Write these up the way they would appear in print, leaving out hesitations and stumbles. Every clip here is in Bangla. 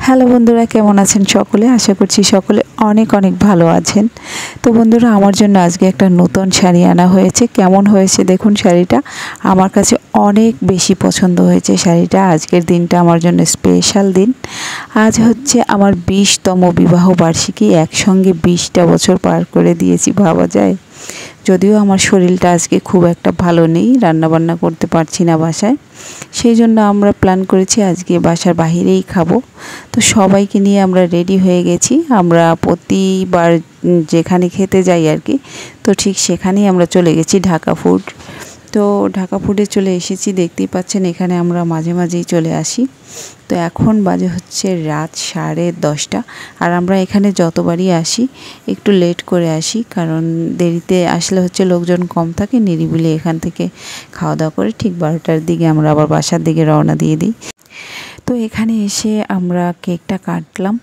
হ্যালো বন্ধুরা, কেমন আছেন সকলে? আশা করছি সকলে অনেক অনেক ভালো আছেন। তো বন্ধুরা, আমার জন্য আজকে একটা নতুন শাড়ি আনা হয়েছে। কেমন হয়েছে দেখুন শাড়িটা। আমার কাছে অনেক বেশি পছন্দ হয়েছে শাড়িটা। আজকের দিনটা আমার জন্য স্পেশাল দিন। আজ হচ্ছে আমার 20তম বিবাহ বার্ষিকী। একসঙ্গে 20টা বছর পার করে দিয়েছি, ভাবা যায়। যদিও আমার শরীরটা আজকে খুব একটা ভালো নেই, রান্নাবান্না করতে পারছি না বাসায়, সেই জন্য আমরা প্ল্যান করেছি আজকে বাসার বাইরেই খাবো। তো সবাইকে নিয়ে আমরা রেডি হয়ে গেছি। আমরা প্রতিবার যেখানে খেতে যাই আর কি, তো ঠিক সেখানেই আমরা চলে গেছি ঢাকা ফুড। তো ঢাকা ফুডে চলে এসেছি, দেখতেই পাচ্ছেন এখানে আমরা মাঝে মাঝেই চলে আসি। তো এখন বাজে হচ্ছে রাত 10:30। আর আমরা এখানে যতবারই আসি একটু লেট করে আসি, কারণ দেরিতে আসলে হচ্ছে লোকজন কম থাকে, নিরিবিলি এখান থেকে খাওয়া দাওয়া করে ঠিক 12টার দিকে আমরা আবার বাসার দিকে রওনা দিয়ে দিই। তো এখানে এসে আমরা কেকটা কাটলাম,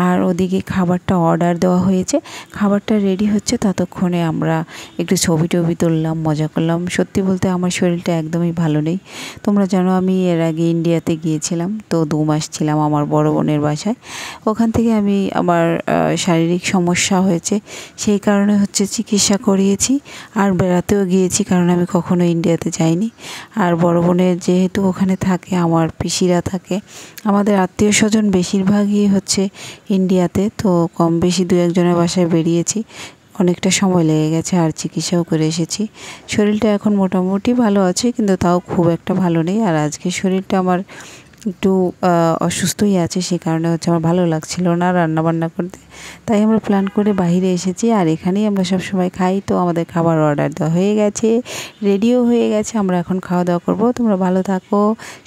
আর ওদিকে খাবারটা অর্ডার দেওয়া হয়েছে। খাবারটা রেডি হচ্ছে, ততক্ষণে আমরা একটু ছবি টবি তুললাম, মজা করলাম। সত্যি বলতে আমার শরীরটা একদমই ভালো নেই। তোমরা জানো আমি এর আগে ইন্ডিয়াতে গিয়েছিলাম, তো 2 মাস ছিলাম আমার বড় বোনের বাসায়। ওখান থেকে আমি আমার শারীরিক সমস্যা হয়েছে, সেই কারণে হচ্ছে চিকিৎসা করিয়েছি। আর বেড়াতেও গিয়েছি, কারণ আমি কখনো ইন্ডিয়াতে যাইনি। আর বড় বোনের যেহেতু ওখানে থাকে, আমার পিসিরা থাকে, আমাদের আত্মীয় স্বজন বেশিরভাগই হচ্ছে ইন্ডিয়াতে, তো কম বেশি 2-1জনের বাসায় বেরিয়েছি। অনেকটা সময় লেগে গেছে, আর চিকিৎসাও করে এসেছি। শরীরটা এখন মোটামুটি ভালো আছে, কিন্তু তাও খুব একটা ভালো নেই। আর আজকে শরীরটা আমার একটু অসুস্থই আছে, সে কারণে হচ্ছে আমার ভালো লাগছিল না রান্নাবান্না করতে। তাই আমরা প্ল্যান করে বাইরে এসেছি, আর এখানেই আমরা সব সময় খাই। তো আমাদের খাবার অর্ডার দেওয়া হয়ে গেছে, রেডিও হয়ে গেছে। আমরা এখন খাওয়া দাওয়া করবো। তোমরা ভালো থাকো,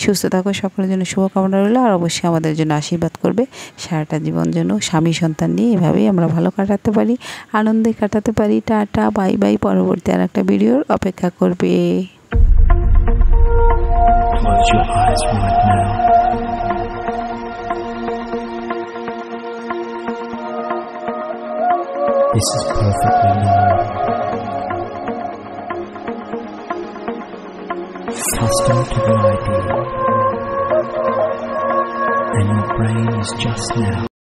সুস্থ থাকো, সকলের জন্য শুভকামনা রইল। আর অবশ্যই আমাদের জন্য আশীর্বাদ করবে, সারাটা জীবন যেন স্বামী সন্তান নিয়ে এভাবেই আমরা ভালো কাটাতে পারি, আনন্দে কাটাতে পারি। Tata, bye bye. পরবর্তী আর একটা ভিডিওর অপেক্ষা করবে। Close your eyes right now. This is perfectly normal. Custom to the idea, and your brain is just now